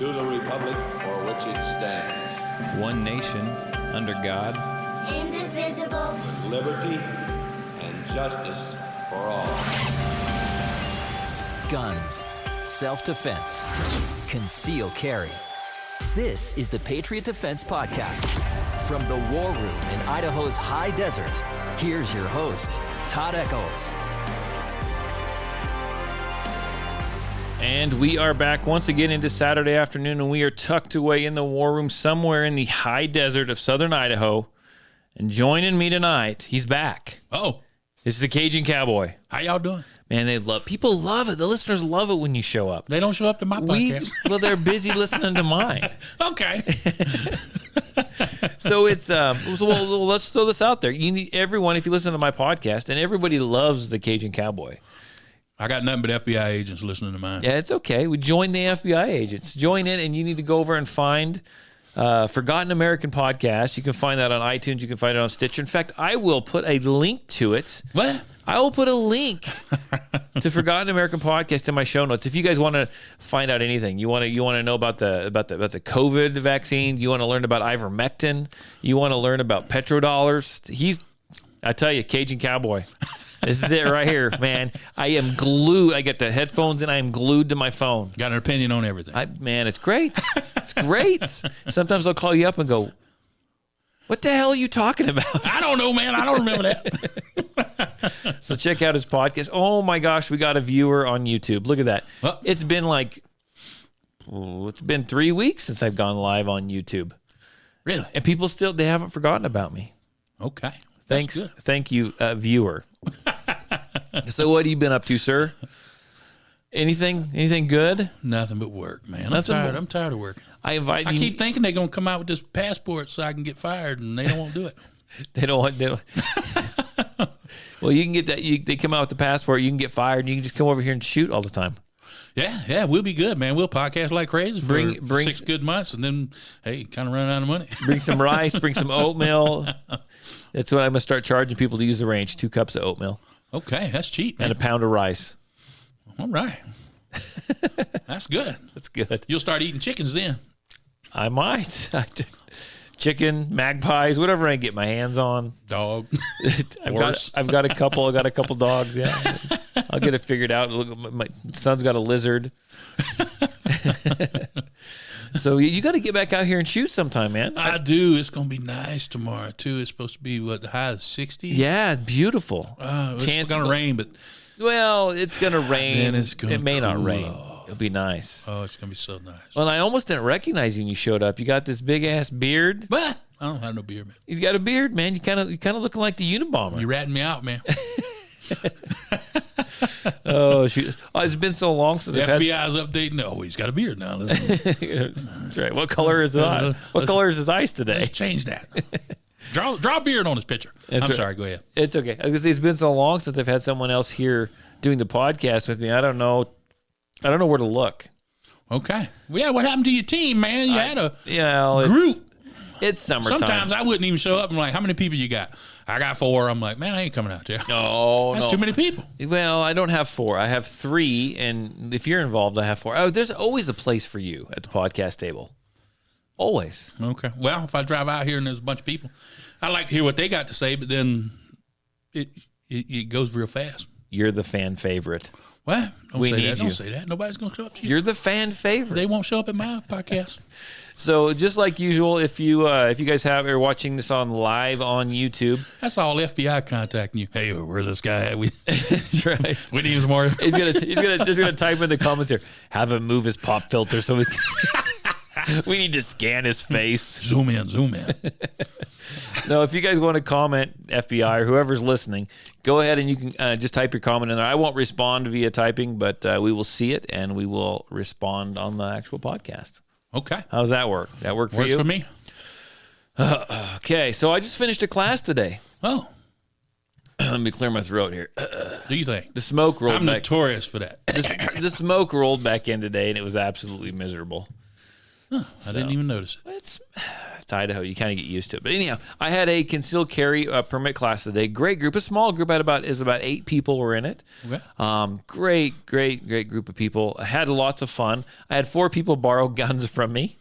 to the republic for which it stands, one nation, under God, indivisible, with liberty and justice for all. Guns, self-defense, concealed carry. This is the Patriot Defense Podcast. From the war room in Idaho's high desert, here's your host, Todd Echols. And we are back once again into Saturday afternoon, and we are tucked away in the war room somewhere in the high desert of southern Idaho. And joining me tonight, he's back. Oh, This is the Cajun Cowboy. how y'all doing? Man, people love it. The listeners love it when you show up. They don't show up to my podcast. Well, they're busy listening to mine. Okay. So it's well, let's throw this out there. You need everyone, if you listen to my podcast, and everybody loves the Cajun Cowboy. I got nothing but FBI agents listening to mine. Yeah, it's okay. We join the FBI agents. Join in, and you need to go over and find Forgotten American Podcast. You can find that on iTunes. You can find it on Stitcher. In fact, I will put a link to it. What? I will put a link to Forgotten American Podcast in my show notes. If you guys want to find out anything, you want to know about the COVID vaccine, you want to learn about ivermectin, you want to learn about petrodollars. I tell you, Cajun Cowboy. This is it right here, man. I am glued. I get the headphones and I am glued to my phone. Got an opinion on everything. Man, it's great. It's great. Sometimes I'll call you up and go, what the hell are you talking about? I don't know, man. I don't remember that. So check out his podcast. Oh my gosh, we got a viewer on YouTube. Look at that. Well, It's been 3 weeks since I've gone live on YouTube. Really? And people they haven't forgotten about me. Okay. Thanks. That's good. Thank you, viewer. So what have you been up to, sir? Anything good? Nothing but work, man. Nothing but- I'm tired of working. I invite I you. keep thinking they're going to come out with this passport so I can get fired, and they don't want to do it. They don't. Well, you can get that. They come out with the passport. You can get fired. And you can just come over here and shoot all the time. Yeah, we'll be good, man. We'll podcast like crazy for Bring 6 good months, and then, hey, kind of run out of money. Bring some rice. Bring some oatmeal. That's what I'm gonna start charging people to use the range. 2 cups of oatmeal Okay, that's cheap, man. and a pound of rice. All right. That's good. That's good. You'll start eating chickens then. I might. Chicken, magpies, whatever I can get my hands on. Dog. I've Horse. got a couple. I got a couple dogs. Yeah, I'll get it figured out. Look, my son's got a lizard. So you got to get back out here and shoot sometime, man. I do. It's going to be nice tomorrow, too. It's supposed to be, the high is 60? Yeah, it's beautiful. It's going to rain, but... Well, it's going to rain. Then it's gonna it may not cool rain. off. It'll be nice. Oh, it's going to be so nice. Well, I almost didn't recognize you when you showed up. You got this big-ass beard. But I don't have no beard, man. You got a beard, man. You kind of looking like the Unabomber. You're ratting me out, man. Oh, shoot. Oh, it's been so long since The I've had... FBI's updating. Oh, he's got a beard now. That's right. What color is his eye? What color is his eyes today? Let's change that. Draw a beard on his picture. That's I'm right. sorry. Go ahead. It's okay. I was gonna say, it's been so long since I've had someone else here doing the podcast with me. I don't know where to look. Okay. Well, yeah, what happened to your team, man? You had a group. It's summertime. Sometimes I wouldn't even show up. I'm like, how many people you got? I got 4. I'm like, man, I ain't coming out there. No, That's no. too many people. Well, I don't have 4. I have 3, and if you're involved, I have 4. Oh, there's always a place for you at the podcast table. Always. Okay. Well, if I drive out here and there's a bunch of people, I like to hear what they got to say, but then it goes real fast. You're the fan favorite. Well, don't We say need that. you. Don't say that. Nobody's going to show up to you. You're the fan favorite. They won't show up at my podcast. So just like usual, if you guys are watching this live on YouTube, That's all FBI contacting you. Hey, where's this guy at? that's right. We need some more. He's gonna type in the comments here. Have him move his pop filter so we can see. We need to scan his face. Zoom in. No, if you guys want to comment, FBI or whoever's listening, go ahead and you can just type your comment in there. I won't respond via typing, but we will see it and we will respond on the actual podcast. Okay. How's that work? That work for Works you? for me. Okay, so I just finished a class today. Oh, Let me clear my throat here. do you think? The smoke rolled I'm back. notorious for that. The smoke rolled back in today, and it was absolutely miserable. I didn't even notice it. It's it's Idaho. You kind of get used to it. But anyhow, I had a concealed carry permit class today. Great group, a small group. I had about 8 people were in it. Okay. Great group of people. I had lots of fun. I had 4 people borrow guns from me.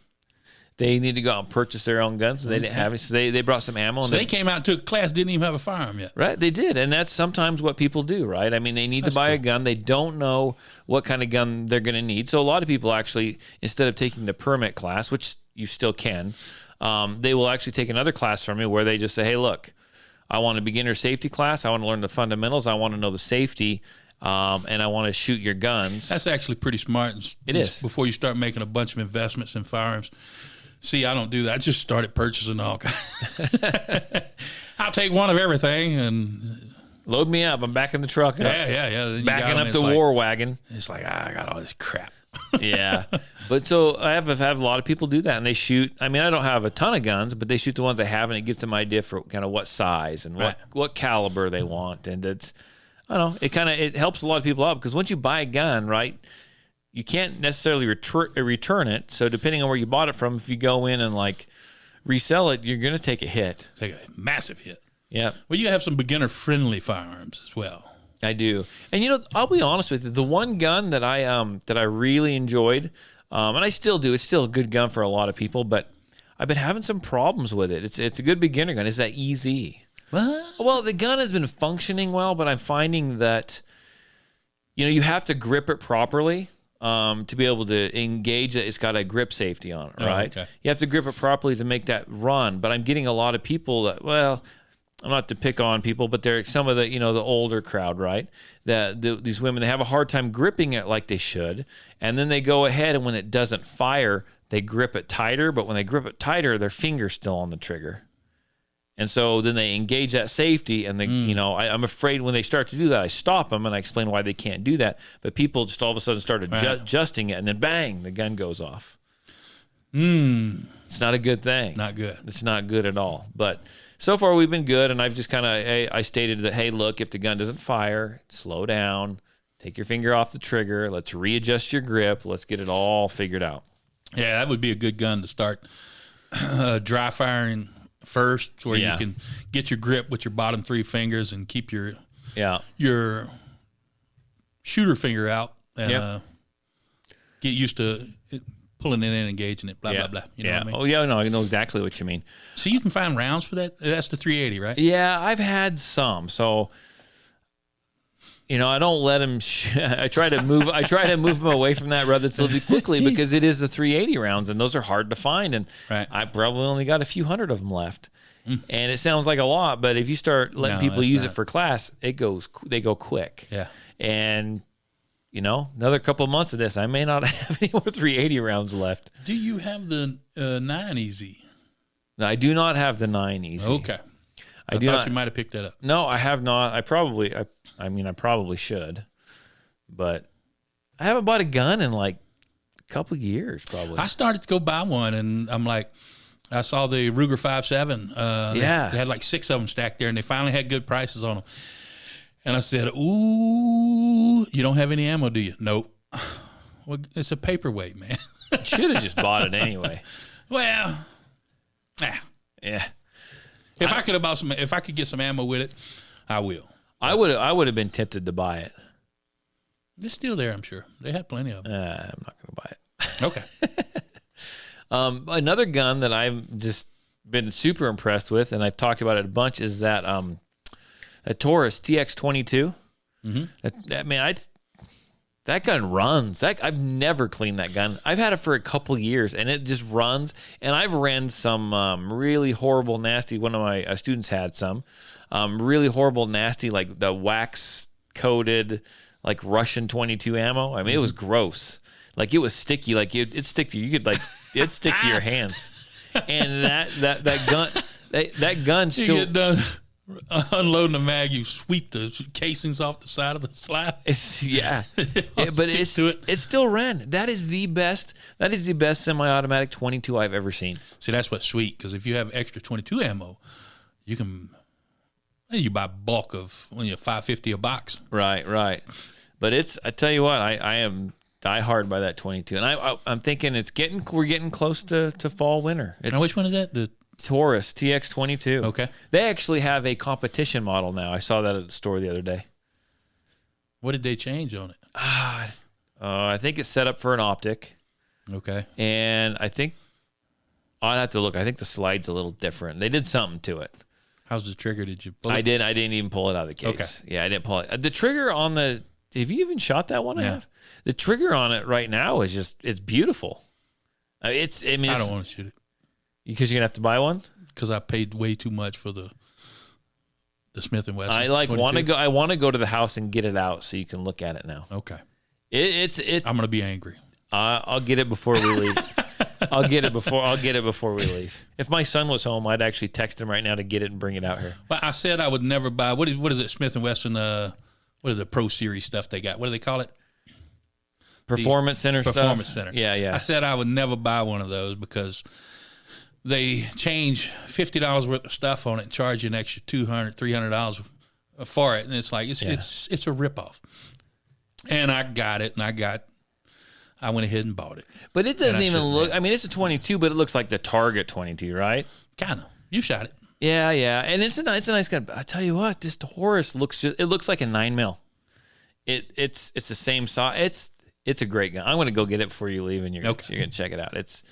They need to go out and purchase their own guns. So they didn't have any. So they brought some ammo. And So they came out and took a class, didn't even have a firearm yet. Right, they did, and that's sometimes what people do, right? I mean, they need to buy a gun. They don't know what kind of gun they're going to need. So a lot of people actually, instead of taking the permit class, which you still can, they will actually take another class from me where they just say, hey, look, I want a beginner safety class. I want to learn the fundamentals. I want to know the safety, and I want to shoot your guns. That's actually pretty smart. It is. Before you start making a bunch of investments in firearms. See, I don't do that. I just started purchasing all kinds. I'll take one of everything and Load me up. I'm back in the truck. yeah. Then you Backing got 'em, up the it's like- war wagon. It's like I got all this crap. Yeah. But so I have a lot of people do that, and they shoot. I mean, I don't have a ton of guns, but they shoot the ones I have, and it gives them an idea for kind of what size and what caliber they want. And it's, I don't know, it helps a lot of people out because once you buy a gun, right, you can't necessarily return it. So depending on where you bought it from, if you go in and like resell it, you're going to take a hit. Take a massive hit. Yeah. Well, you have some beginner-friendly firearms as well. I do. And you know, I'll be honest with you, the one gun that I really enjoyed, and I still do, it's still a good gun for a lot of people, but I've been having some problems with it. It's a good beginner gun. It's that EZ. What? Well, the gun has been functioning well, but I'm finding that, you know, you have to grip it properly to be able to engage it. It's got a grip safety on it, right? Okay. You have to grip it properly to make that run. But I'm getting a lot of people that, well, I'm not to pick on people, but they're some of the, you know, the older crowd, right? These women, they have a hard time gripping it like they should. And then they go ahead and when it doesn't fire, they grip it tighter. But when they grip it tighter, their finger's still on the trigger. And so then they engage that safety, and they, you know, I'm afraid when they start to do that, I stop them and I explain why they can't do that. But people just all of a sudden started adjusting it, and then bang, the gun goes off. It's not a good thing. Not good. It's not good at all. But so far we've been good, and I've just kind of I stated that, hey, look, if the gun doesn't fire, slow down, take your finger off the trigger, let's readjust your grip, let's get it all figured out. Yeah, that would be a good gun to start dry firing first, where you can get your grip with your bottom 3 fingers and keep your shooter finger out and get used to pulling it in and engaging it, blah, blah, blah. You know what I mean? Oh, yeah, no, I know exactly what you mean. So you can find rounds for that? That's the 380, right? Yeah, I've had some. So, you know, I don't let him. I try to move him away from that relatively quickly because it is the 380 rounds, and those are hard to find. And I probably only got a few hundred of them left. And it sounds like a lot, but if you start letting people use it for class, they go quick. Yeah. And you know, another couple of months of this, I may not have any more 380 rounds left. Do you have the 9 Easy? No, I do not have the 9 Easy. Okay. I do thought not. you might have picked that up. No, I have not. I probably should, but I haven't bought a gun in like a couple of years, probably. I started to go buy one, and I'm like, I saw the Ruger 5.7. They had like 6 of them stacked there, and they finally had good prices on them. And I said, ooh, you don't have any ammo, do you? Nope. Well, it's a paperweight, man. Should have just bought it anyway. Well, yeah. If I could get some ammo with it, I will. I would have been tempted to buy it. It's still there, I'm sure. They had plenty of them. I'm not going to buy it. Okay. Another gun that I've just been super impressed with, and I've talked about it a bunch, is that a Taurus TX22. That gun runs. I've never cleaned that gun. I've had it for a couple years, and it just runs. And I've ran some really horrible, nasty. One of my students had some really horrible, nasty, like the wax coated, like Russian 22 ammo. I mean, it was gross. Like it was sticky. Like it'd stick to you. You could like it'd stick to your hands. And that gun still. You get done unloading the mag, you sweep the casings off the side of the slide. But it still ran. That is the best semi-automatic 22 I've ever seen. See, that's what's sweet, because if you have extra 22 ammo, you buy bulk of $5.50 a box. Right. But I tell you what, I am die hard by that 22. And I'm thinking we're getting close to fall winter. Now, which one is that? The Taurus TX22. Okay. They actually have a competition model now. I saw that at the store the other day. What did they change on it? I think it's set up for an optic. Okay. And I think I'd have to look. I think the slide's a little different. They did something to it. How's the trigger? Did you pull it? I didn't even pull it out of the case. Okay. Yeah, I didn't pull it. The trigger on the have you even shot that one? Yeah. I have. The trigger on it right now is it's beautiful. I don't want to shoot it. Because you're gonna have to buy one? Because I paid way too much for the Smith & Wesson. I want to go. I want to go to the house and get it out so you can look at it now. Okay. I'm gonna be angry. I'll get it before we leave. I'll get it before we leave. If my son was home, I'd actually text him right now to get it and bring it out here. Well, I said I would never buy. What is it? Smith & Wesson. What is the Pro Series stuff they got? What do they call it? Performance Center stuff. Performance Center. Yeah. I said I would never buy one of those because they change $50 worth of stuff on it and charge you an extra $200, $300 for it, and it's like it's a ripoff. And I got it, and I went ahead and bought it. But it doesn't even look. I mean, it's a 22, but it looks like the Target 22, right? Kind of. You shot it. Yeah, and it's a nice gun. I tell you what, this Taurus looks like a 9mm. It's the same size. It's a great gun. I'm going to go get it before you leave, and you're going to check it out. It's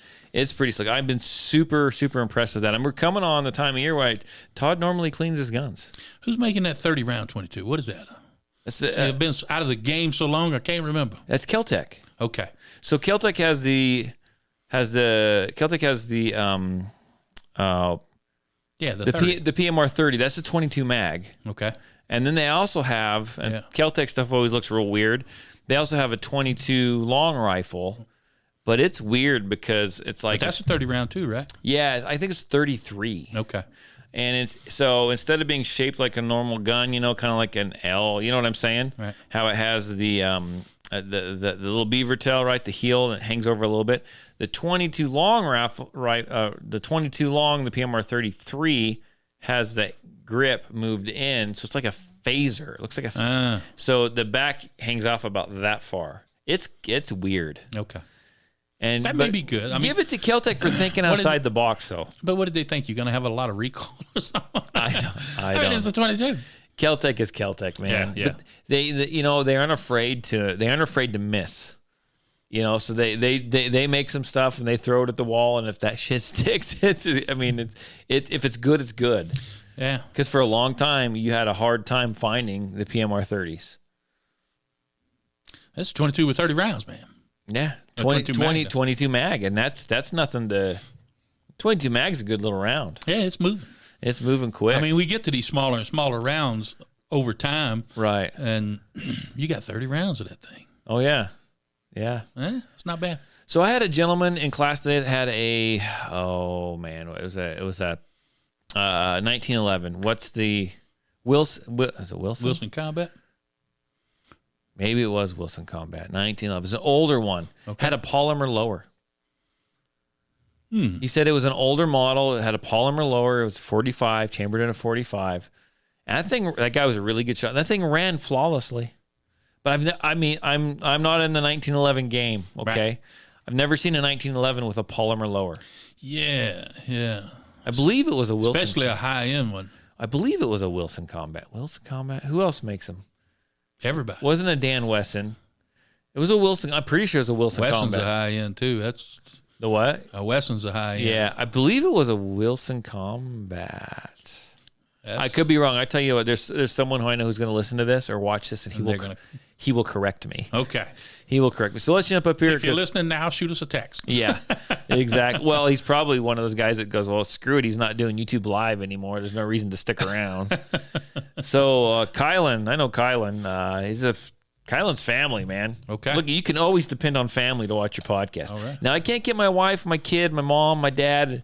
pretty slick. I've been super, super impressed with that. And we're coming on the time of year where Todd normally cleans his guns. Who's making that 30-round 22? What is that? It's been out of the game so long, I can't remember. That's Celtic. Okay. So Celtic has the the PMR 30. That's a 22 mag. Okay. And then they also have, and Celtic stuff always looks real weird. They also have a 22 long rifle, but it's weird because it's like that's a 30 round too, right? Yeah, I think it's 33. Okay. And so instead of being shaped like a normal gun, kind of like an L, you know what I'm saying? Right. How it has the little beaver tail, right? The heel that hangs over a little bit. The 22 long rifle, right? The 22 long, the PMR 33 has the grip moved in, so it's like a phaser. It looks like so the back hangs off about that far. It's weird. Okay. And that may be good. Give it to Celtic for thinking outside the box, though. But what did they think? You're going to have a lot of recall or something? I don't. It's a 22. Celtic is Celtic, man. Yeah. But they aren't afraid to miss. So they make some stuff and they throw it at the wall, and if that shit sticks, if it's good, it's good. Yeah. Because for a long time, you had a hard time finding the PMR 30s. That's 22 with 30 rounds, man. Yeah. 22 mag. And that's nothing to... 22 mag's a good little round. Yeah, it's moving. It's moving quick. I mean, we get to these smaller and smaller rounds over time. Right. And you got 30 rounds of that thing. Oh, yeah. Yeah. It's not bad. So I had a gentleman in class that had it was a 1911. What's the Wilson? Is it Wilson? Wilson Combat? Maybe it was Wilson Combat. 1911. It's an older one. Okay. Had a polymer lower. He said it was an older model. It had a polymer lower. It was 45, chambered in a 45. And that guy was a really good shot. That thing ran flawlessly. But I'm not in the 1911 game. Okay, right. I've never seen a 1911 with a polymer lower. Yeah. I believe it was a Wilson. Especially a high-end one. I believe it was a Wilson Combat. Wilson Combat? Who else makes them? Everybody. Wasn't a Dan Wesson. It was a Wilson. I'm pretty sure it was a Wilson Wesson's Combat. A high-end, too. That's the what? A Wesson's a high-end. Yeah, I believe it was a Wilson Combat. I could be wrong. I tell you what, there's someone who I know who's going to listen to this or watch this, and he will correct me. Okay. He will correct me. So let's jump up here. If you're listening now, shoot us a text. Yeah, exactly. Well, he's probably one of those guys that goes, well, screw it. He's not doing YouTube Live anymore. There's no reason to stick around. So Kylan, I know Kylan. Kylan's family, man. Okay. Look, you can always depend on family to watch your podcast. All right. Now, I can't get my wife, my kid, my mom, my dad,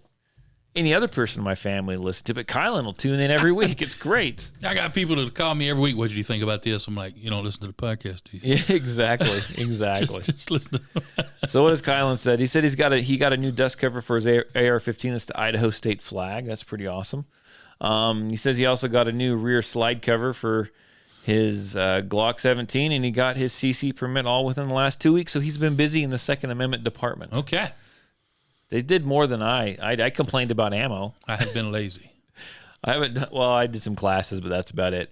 any other person in my family to listen to, but Kylan will tune in every week. It's great. I got people that call me every week. What did you think about this? I'm like, you don't listen to the podcast, do you? Yeah, exactly. just listen to So what has Kylan said? He said he got a new dust cover for his AR-15. It's the Idaho state flag. That's pretty awesome. He says he also got a new rear slide cover for Glock 17, and he got his CC permit all within the last 2 weeks. So he's been busy in the Second Amendment department. Okay. They did more than I complained about ammo. I have been lazy. I did some classes, but that's about it.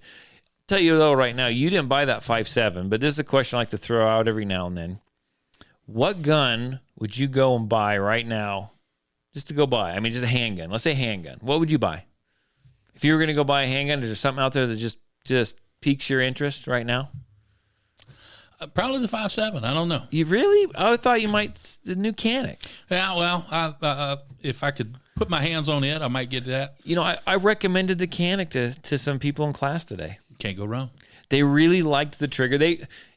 Tell you though, right now, you didn't buy that 5.7, but this is a question I like to throw out every now and then. What gun would you go and buy right now, just to go buy? I mean, just a handgun. Let's say handgun. What would you buy if you were going to go buy a handgun? Is there something out there that just piques your interest right now? Probably the 5.7. I don't know. You really? I thought you might the new Canik. Yeah, well, if I could put my hands on it, I might get that. You know, I recommended the Canik to some people in class today. Can't go wrong. They really liked the trigger.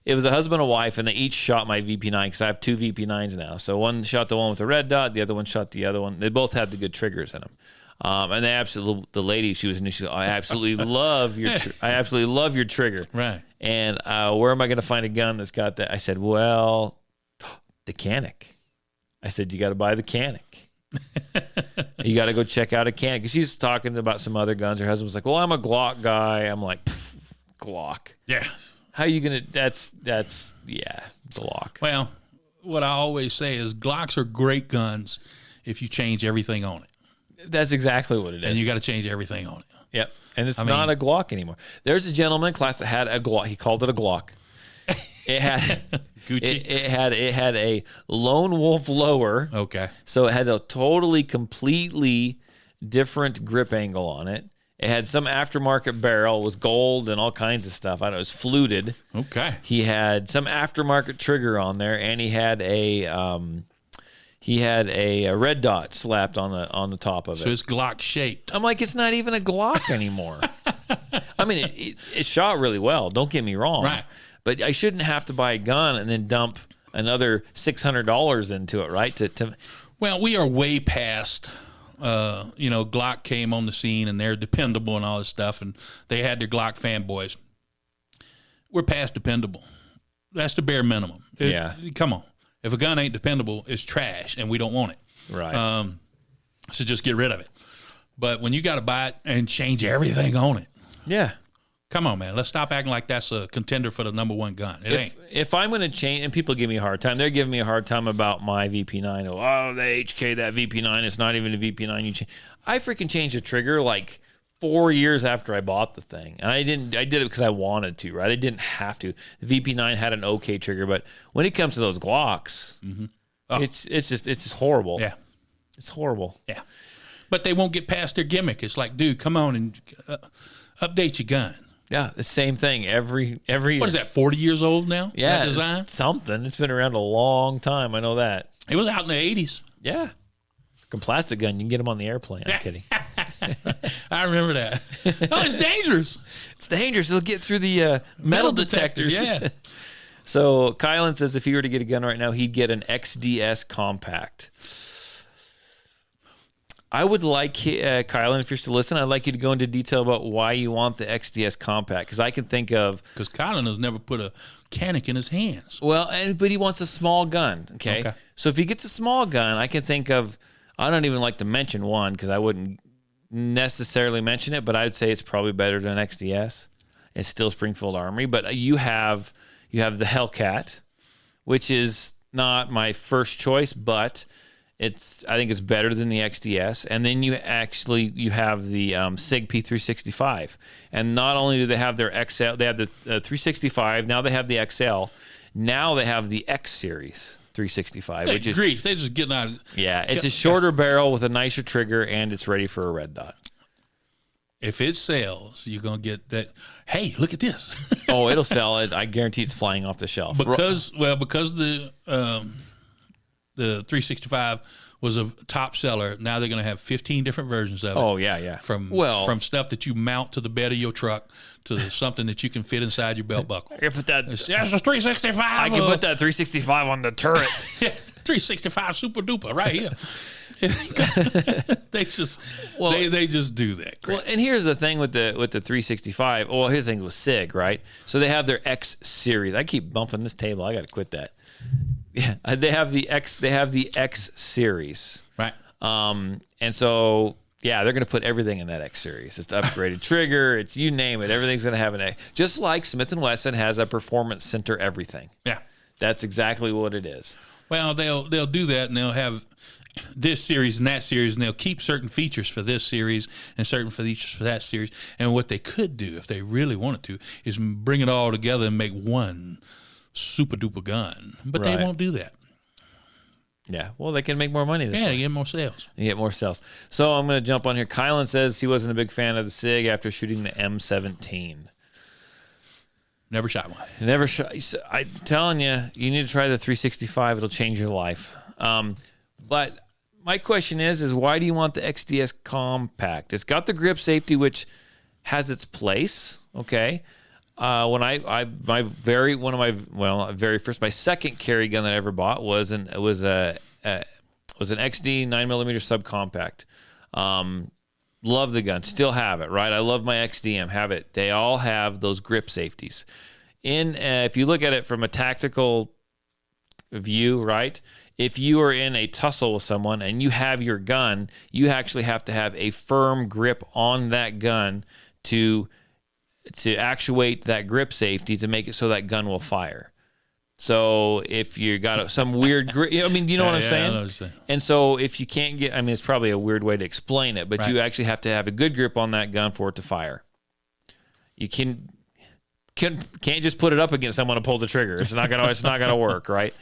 It was a husband and wife, and they each shot my VP9 because I have two VP9s now. So one shot the one with the red dot, the other one shot the other one. They both had the good triggers in them. And they absolutely, the lady, she was initially, I absolutely love your trigger. Right. And where am I going to find a gun that's got that? I said, well, the Canik. I said, you got to buy the Canik. You got to go check out a Canik. Because she's talking about some other guns. Her husband was like, well, I'm a Glock guy. I'm like, Glock. Yeah. How are you going to, that's Glock. Well, what I always say is Glocks are great guns if you change everything on it. That's exactly what it is. And you got to change everything on it. Yep. And it's not a Glock anymore. There's a gentleman in class that had a Glock. He called it a Glock. It had Gucci. It had a lone wolf lower. Okay. So it had a completely different grip angle on it. It had some aftermarket barrel. It was gold and all kinds of stuff. I don't know. It was fluted. Okay. He had some aftermarket trigger on there, and he had a red dot slapped on the top of it. So it's Glock shaped. I'm like, it's not even a Glock anymore. I mean, it shot really well. Don't get me wrong. Right. But I shouldn't have to buy a gun and then dump another $600 into it, right? Well, we are way past. Glock came on the scene and they're dependable and all this stuff, and they had their Glock fanboys. We're past dependable. That's the bare minimum. Come on. If a gun ain't dependable, it's trash, and we don't want it. Right. So just get rid of it. But when you got to buy it and change everything on it, yeah. Come on, man. Let's stop acting like that's a contender for the number one gun. It ain't. If I'm going to change, and people give me a hard time, they're giving me a hard time about my VP9. Oh, they HK that VP9. It's not even a VP9. You change. I freaking changed the trigger like 4 years after I bought the thing. And I did it because I wanted to, right? I didn't have to. The VP9 had an okay trigger, but when it comes to those Glocks, it's just horrible. Yeah. It's horrible. Yeah. But they won't get past their gimmick. It's like, dude, come on and update your gun. Yeah, the same thing every year. What is that, 40 years old now? Yeah, that design? Something. It's been around a long time. I know that. It was out in the 80s. Yeah. A plastic gun, you can get them on the airplane. I'm kidding. I remember that. Oh, it's dangerous. It's dangerous. It'll get through the metal detectors. Yeah. So Kylan says if he were to get a gun right now, he'd get an XDS compact. I would like, Kylan, if you're still listening, I'd like you to go into detail about why you want the XDS compact, because I can think of... Because Kylan has never put a Canik in his hands. Well, but he wants a small gun, okay? So if he gets a small gun, I can think of... I don't even like to mention one because I wouldn't necessarily mention it, but I would say it's probably better than XDS. It's still Springfield Armory, but you have the Hellcat, which is not my first choice, but... I think it's better than the XDS. And then you have the SIG P365. And not only do they have their XL, they have the 365, now they have the XL. Now they have the X Series 365, which is... Grief, they're just getting out of... Yeah, it's a shorter barrel with a nicer trigger, and it's ready for a red dot. If it sells, you're going to get that, hey, look at this. Oh, it'll sell. I guarantee it's flying off the shelf. Because the 365 was a top seller. Now they're going to have 15 different versions of it. Oh, yeah. From stuff that you mount to the bed of your truck to something that you can fit inside your belt buckle. I can put that. It's a 365. I can put that 365 on the turret. Yeah, 365 super duper right here. They just they just do that. Crap. Well, and here's the thing with the 365. Well, here's the thing with SIG, right? So they have their X series. I keep bumping this table. I got to quit that. Yeah, they have the X. They have the X series, right? And so Yeah, they're going to put everything in that X series. It's the upgraded trigger. It's you name it. Everything's going to have an X. Just like Smith & Wesson has a performance center everything. Yeah. That's exactly what it is. Well, they'll do that, and they'll have this series and that series, and they'll keep certain features for this series and certain features for that series. And what they could do, if they really wanted to, is bring it all together and make one super duper gun. But they won't do that. Yeah, well, they can make more money this way. They get more sales. You get more sales. So I'm going to jump on here. Kylan says he wasn't a big fan of the SIG after shooting the M17. Never shot one. Never shot. I'm telling you, you need to try the 365. It'll change your life. But my question is why do you want the XDS Compact? It's got the grip safety, which has its place. Okay. My second carry gun that I ever bought was an XD 9mm subcompact. Love the gun, still have it, right? I love my XDM, have it. They all have those grip safeties. If you look at it from a tactical view, right? If you are in a tussle with someone and you have your gun, you actually have to have a firm grip on that gun to actuate that grip safety to make it so that gun will fire. So if you got some weird grip, you know what I'm saying? I know what you're saying. And so if you can't get, it's probably a weird way to explain it, but you actually have to have a good grip on that gun for it to fire. You can't just put it up against someone and pull the trigger. It's not gonna work, right?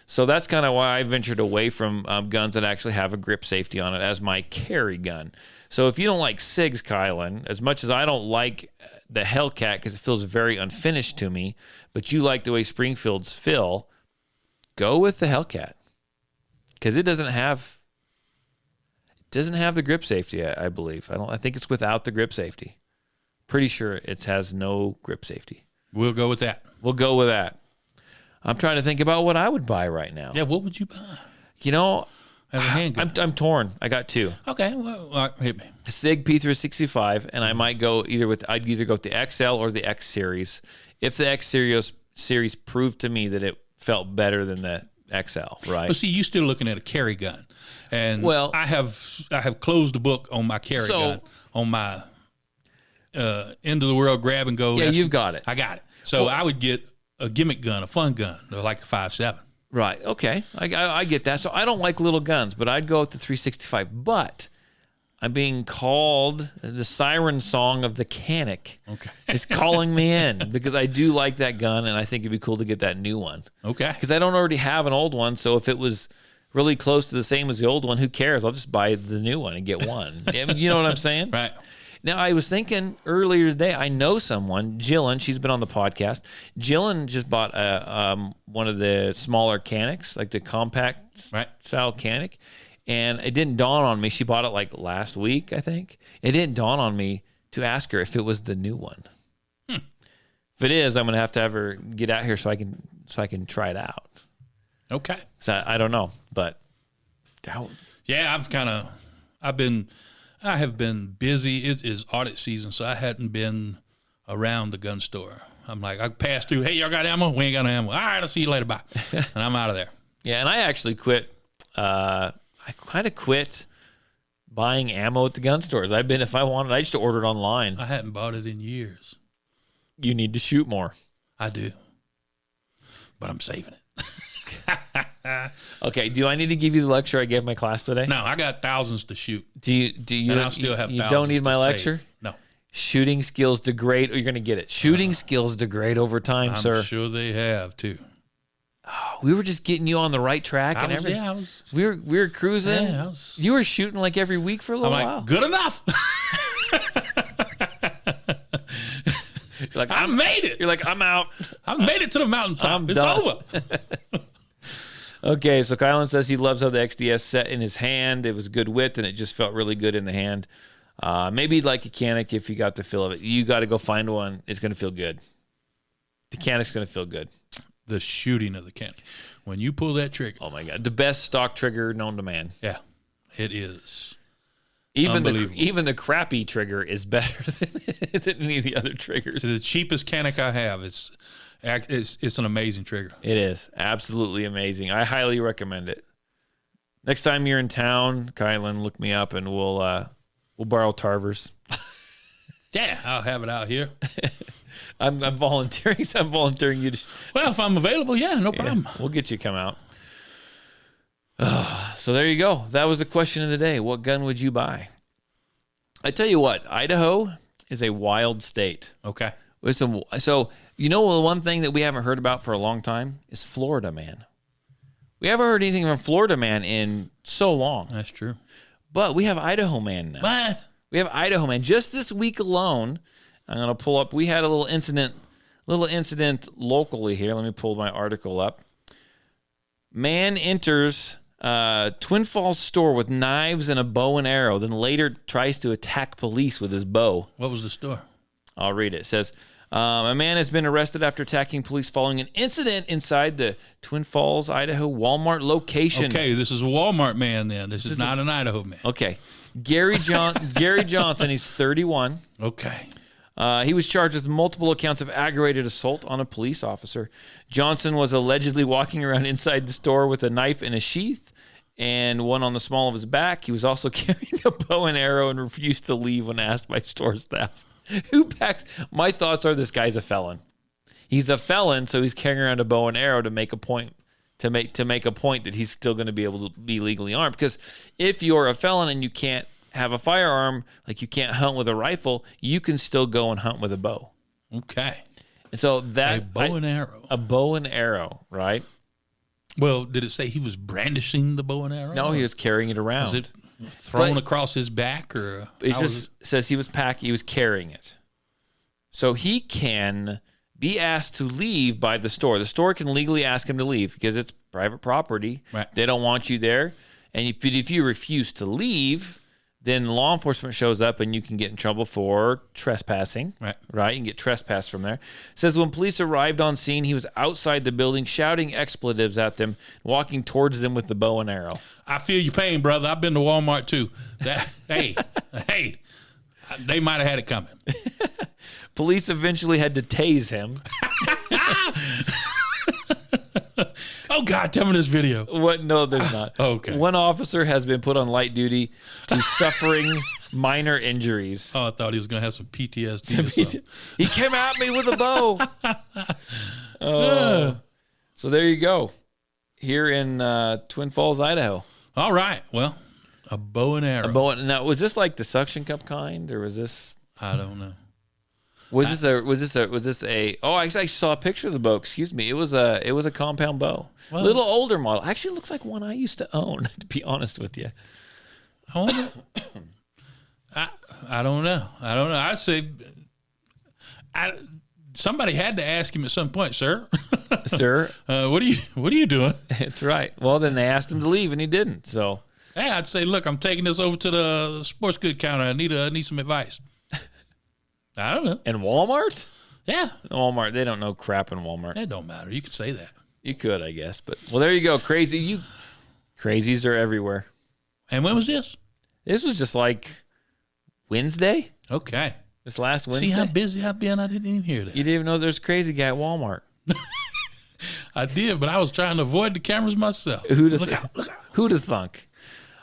So that's kind of why I ventured away from guns that actually have a grip safety on it as my carry gun. So if you don't like SIGs, Kylan, as much as I don't like the Hellcat because it feels very unfinished to me, but you like the way Springfields feel, go with the Hellcat because it doesn't have the grip safety. I believe I think it's without the grip safety. Pretty sure it has no grip safety. We'll go with that. I'm trying to think about what I would buy right now. Yeah, what would you buy? As a handgun. I'm torn. I got two. Okay, well, all right, hit me. SIG P365, and I might go I'd either go with the XL or the X series. If the X series proved to me that it felt better than the XL, right? But see, you're still looking at a carry gun, and I have closed the book on my carry gun, on my end of the world grab and go. Yeah, you've got it. I got it. So I would get a gimmick gun, a fun gun, like a 5.7. Right. Okay. I get that. So I don't like little guns, but I'd go with the 365. But I'm being called, the siren song of the Canik is calling me in because I do like that gun and I think it'd be cool to get that new one. Okay. Because I don't already have an old one. So if it was really close to the same as the old one, who cares? I'll just buy the new one and get one. You know what I'm saying? Right. Now, I was thinking earlier today, I know someone, Jillian, she's been on the podcast. Jillian just bought one of the smaller Caniks, like the compact style Canik. And it didn't dawn on me. She bought it like last week, I think. It didn't dawn on me to ask her if it was the new one. If it is, I'm going to have her get out here so I can try it out. Okay. So I don't know, but. Yeah, I have been busy. It is audit season, so I hadn't been around the gun store. I'm like, I passed through. Hey, y'all got ammo? We ain't got no ammo. All right, I'll see you later. Bye. And I'm out of there. Yeah, and I actually quit. I kind of quit buying ammo at the gun stores. If I wanted, I just ordered online. I hadn't bought it in years. You need to shoot more. I do, but I'm saving it. Okay, do I need to give you the lecture I gave my class today? No, I got thousands to shoot. Do you? And I'll still have you don't need my lecture? Save. No. Shooting skills degrade. You're going to get it. Shooting skills degrade over time, sir. I'm sure they have too. Oh, we were just getting you on the right track and everything. Yeah, we were cruising. Yeah, you were shooting like every week for a little while. Good enough. You're like, I made it. You're like, I'm out. I made it to the mountaintop. It's done. over. Okay, so Kylan says he loves how the XDS set in his hand. It was good width, and it just felt really good in the hand. Maybe he'd like a Canik if you got the feel of it. You got to go find one. It's going to feel good. The Canik's going to feel good. The shooting of the Canik. When you pull that trigger. Oh, my God. The best stock trigger known to man. Yeah, it is. Even the crappy trigger is better than any of the other triggers. The cheapest Canik I have, it's an amazing trigger. It is absolutely amazing. I highly recommend it. Next time you're in town, Kylan, look me up and we'll We'll borrow Tarver's. Yeah, I'll have it out here. I'm volunteering. So I'm volunteering you to. Well, if I'm available, no problem. We'll get you to come out. So there you go. That was the question of the day. What gun would you buy? I tell you what, Idaho is a wild state. Okay. So the one thing that we haven't heard about for a long time is Florida man. We haven't heard anything from Florida man in so long. That's true. But we have Idaho man now. What? We have Idaho man. Just this week alone, I'm going to pull up. We had a little incident locally here. Let me pull my article up. Man enters Twin Falls store with knives and a bow and arrow, then later tries to attack police with his bow. What was the store? I'll read it. It says, a man has been arrested after attacking police following an incident inside the Twin Falls, Idaho Walmart location. Okay, this is a Walmart man then. This is not an Idaho man. Okay. Gary Johnson, he's 31. Okay. He was charged with multiple accounts of aggravated assault on a police officer. Johnson was allegedly walking around inside the store with a knife in a sheath and one on the small of his back. He was also carrying a bow and arrow and refused to leave when asked by store staff. My thoughts are this guy's a felon. He's a felon, so he's carrying around a bow and arrow to make a point that he's still going to be able to be legally armed. Because if you're a felon and you can't have a firearm, like you can't hunt with a rifle, you can still go and hunt with a bow. Okay. And so that a bow and arrow. A bow and arrow, right? Well, did it say he was brandishing the bow and arrow? No, he was carrying it around. Was it thrown across his back, or it just says he was carrying it. So he can be asked to leave by the store. The store can legally ask him to leave because it's private property. Right. They don't want you there. And if you refuse to leave, then law enforcement shows up and you can get in trouble for trespassing. Right? You can get trespassed from there. It says when police arrived on scene, he was outside the building shouting expletives at them, walking towards them with the bow and arrow. I feel your pain, brother. I've been to Walmart too. Hey, they might have had it coming. Police eventually had to tase him. Oh, God, tell me this video. What? No, there's not. Okay. One officer has been put on light duty to suffering minor injuries. Oh, I thought he was going to have some PTSD. He came at me with a bow. So there you go. Here in Twin Falls, Idaho. All right. Well, a bow and arrow. Now, was this like the suction cup kind, or was this? I don't know. Was this a? Oh, I actually saw a picture of the bow. Excuse me. It was a compound bow. Well, little older model. Actually, looks like one I used to own. To be honest with you. I wonder. I don't know. I'd say. Somebody had to ask him at some point, sir. Sir, what are you doing? That's right. Well, then they asked him to leave, and he didn't. So. Hey, I'd say, look, I'm taking this over to the sports good counter. I need some advice. I don't know. In Walmart? Yeah. Walmart. They don't know crap in Walmart. It don't matter. You could say that. You could, I guess. But, well, there you go. Crazies are everywhere. And when was this? This was just like Wednesday. Okay. This last Wednesday. See how busy I've been? I didn't even hear that. You didn't even know there's a crazy guy at Walmart. I did, but I was trying to avoid the cameras myself. Look out. Who'd have thunk?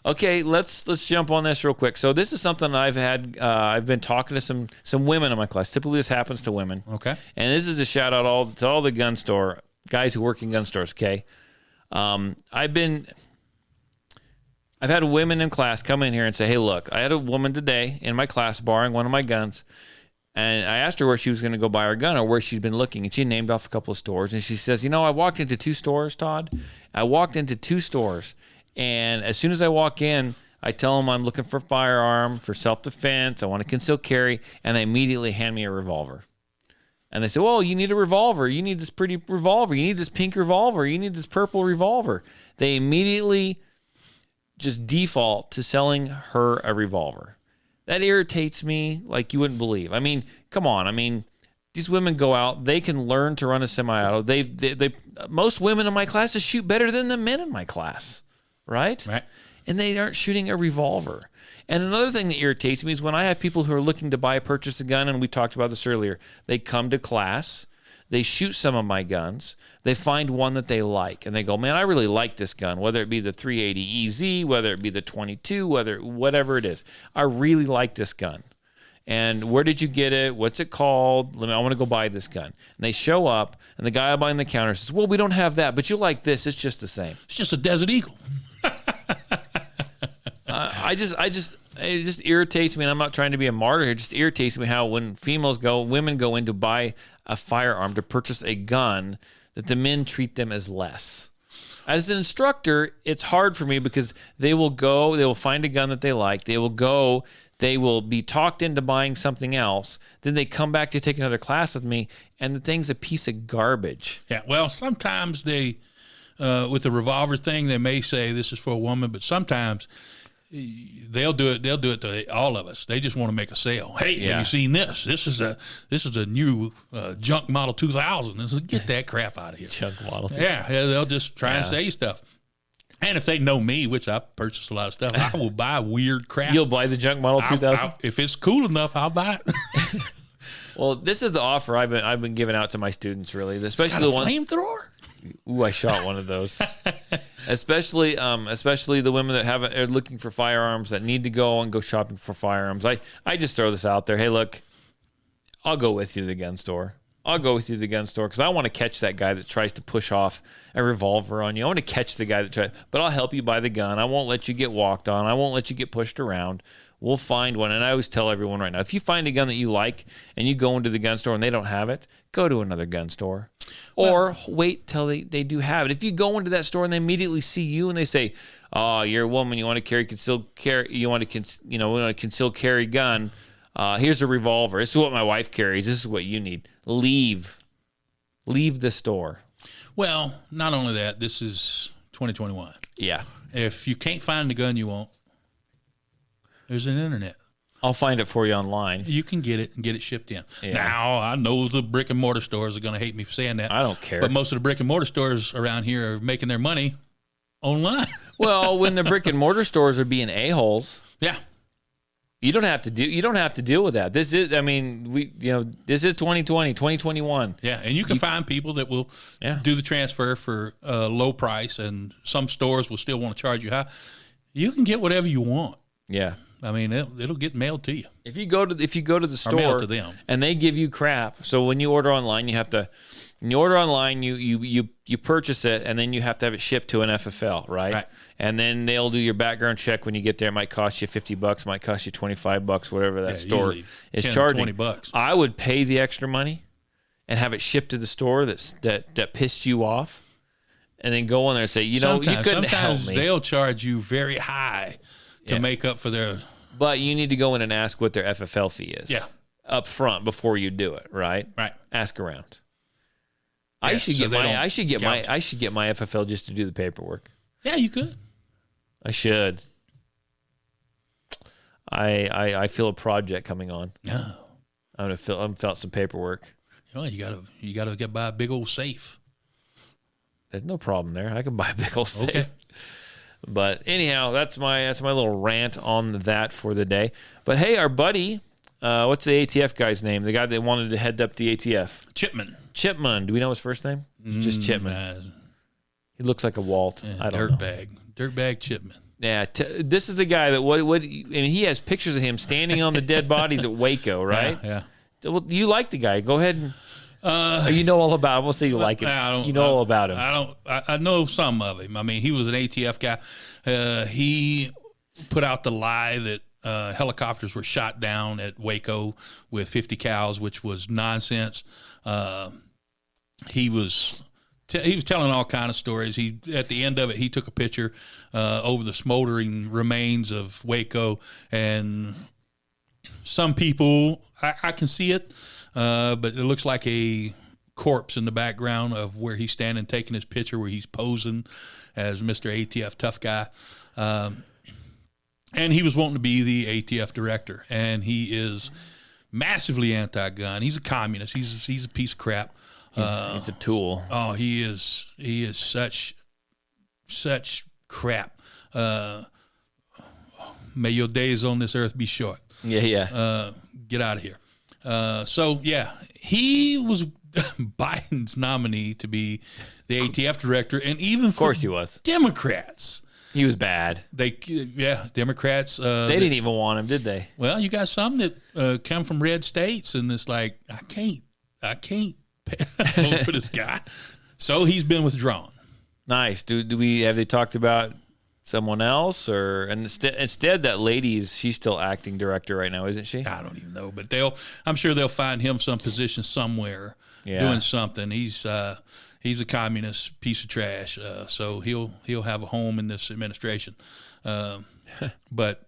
Okay, let's jump on this real quick. So this is something I've had. I've been talking to some women in my class. Typically, this happens to women. Okay. And this is a shout out to all the gun store guys who work in gun stores. Okay. I've had women in class come in here and say, "Hey, look, I had a woman today in my class borrowing one of my guns, and I asked her where she was going to go buy her gun or where she's been looking, and she named off a couple of stores, and she says, I walked into 2 stores, Todd. I walked into 2 stores." And as soon as I walk in, I tell them I'm looking for a firearm, for self-defense. I want to conceal carry. And they immediately hand me a revolver. And they say, well, you need a revolver. You need this pretty revolver. You need this pink revolver. You need this purple revolver. They immediately just default to selling her a revolver. That irritates me like you wouldn't believe. I mean, come on. I mean, these women go out. They can learn to run a semi-auto. They most women in my classes shoot better than the men in my class. Right? And they aren't shooting a revolver. And another thing that irritates me is when I have people who are looking to purchase a gun, and we talked about this earlier, they come to class, They shoot some of my guns. They find one that they like, and they go, man, I really like this gun, whether it be the 380 EZ, whether it be the 22, whatever it is. I really like this gun. And where did you get it? What's it called? I want to go buy this gun. And they show up, and the guy behind the counter says, well, we don't have that, but you like this. It's just the same. It's just a Desert Eagle. It just irritates me, and I'm not trying to be a martyr. It just irritates me how when women go in to buy a firearm, to purchase a gun, that the men treat them as less. As an instructor, it's hard for me because they will find a gun that they like. They will be talked into buying something else. Then they come back to take another class with me, and the thing's a piece of garbage. Yeah, well, sometimes they, with the revolver thing, they may say this is for a woman, but sometimes they'll do it to all of us. They just want to make a sale. Hey, have you seen this? This is a new junk model 2000. Get that crap out of here. Junk model. Yeah, they'll just try and say stuff. And if they know me, which I've purchased a lot of stuff, I will buy weird crap. You'll buy the junk model 2000? If it's cool enough, I'll buy it. Well, this is the offer I've been giving out to my students, really, especially the ones. Flamethrower? Ooh, I shot one of those. especially the women that are looking for firearms, that need to go shopping for firearms. I just throw this out there. Hey, look, I'll go with you to the gun store. Because I want to catch that guy that tries to push off a revolver on you. I want to catch the guy that tries, but I'll help you buy the gun. I won't let you get walked on. I won't let you get pushed around. We'll find one. And I always tell everyone right now, if you find a gun that you like and you go into the gun store and they don't have it, go to another gun store. Or wait till they do have it. If you go into that store and they immediately see you and they say, oh, you're a woman, you want to concealed carry gun. Here's a revolver. This is what my wife carries. This is what you need. Leave the store. Well, not only that, this is 2021. Yeah. If you can't find the gun you want, there's an internet. I'll find it for you online. You can get it and get it shipped in. Yeah. Now, I know the brick and mortar stores are going to hate me for saying that. I don't care. But most of the brick and mortar stores around here are making their money online. Well, when the brick and mortar stores are being a-holes. Yeah. You don't have to deal with that. This is 2020, 2021. Yeah, and you can find people that will do the transfer for a low price, and some stores will still want to charge you high. You can get whatever you want. Yeah. I mean, it'll get mailed to you. If you go to the store to them, and they give you crap, so when you order online, you purchase it, and then you have to have it shipped to an FFL, right? And then they'll do your background check when you get there. It might cost you $50, might cost you $25, whatever that store is charging. $20. I would pay the extra money and have it shipped to the store that pissed you off, and then go in there and say, you couldn't help me. Sometimes they'll charge you very high to make up for their. But you need to go in and ask what their FFL fee is. Yeah. Up front before you do it, right? Right. Ask around. Yeah, I should get my FFL just to do the paperwork. Yeah, you could. I should. I feel a project coming on. No. I'm felt some paperwork. You gotta get by a big old safe. There's no problem there. I can buy a big old safe. Okay. But anyhow, that's my little rant on that for the day. But hey, our buddy, what's the ATF guy's name? The guy that wanted to head up the ATF. Chipman. Do we know his first name? Just Chipman. He looks like a Walt. I don't know. Dirtbag Chipman. Yeah, this is the guy that he has pictures of him standing on the dead bodies at Waco, right? Yeah. Well, you like the guy. Go ahead and you know all about him. We'll say you like him. You know all about him. I know some of him. I mean, he was an ATF guy. He put out the lie that helicopters were shot down at Waco with 50 cals, which was nonsense. He was telling all kind of stories. At the end of it, he took a picture over the smoldering remains of Waco, and some people, I can see it, but it looks like a corpse in the background of where he's standing taking his picture, where he's posing as Mr. ATF tough guy. And he was wanting to be the ATF director, and he is massively anti-gun. He's a communist. He's a piece of crap. He's a tool. Oh, he is such crap. May your days on this earth be short. Yeah. Get out of here. So yeah, he was Biden's nominee to be the ATF director, and even Of course he was. Democrats. He was bad. Democrats. They didn't even want him, did they? Well, you got some that come from red states, and it's like I can't vote for this guy. So he's been withdrawn. Nice. Have they talked about someone else, or instead that she's still acting director right now, isn't she? I don't even know, but I'm sure they'll find him some position somewhere doing something. He's a communist piece of trash, so he'll have a home in this administration. But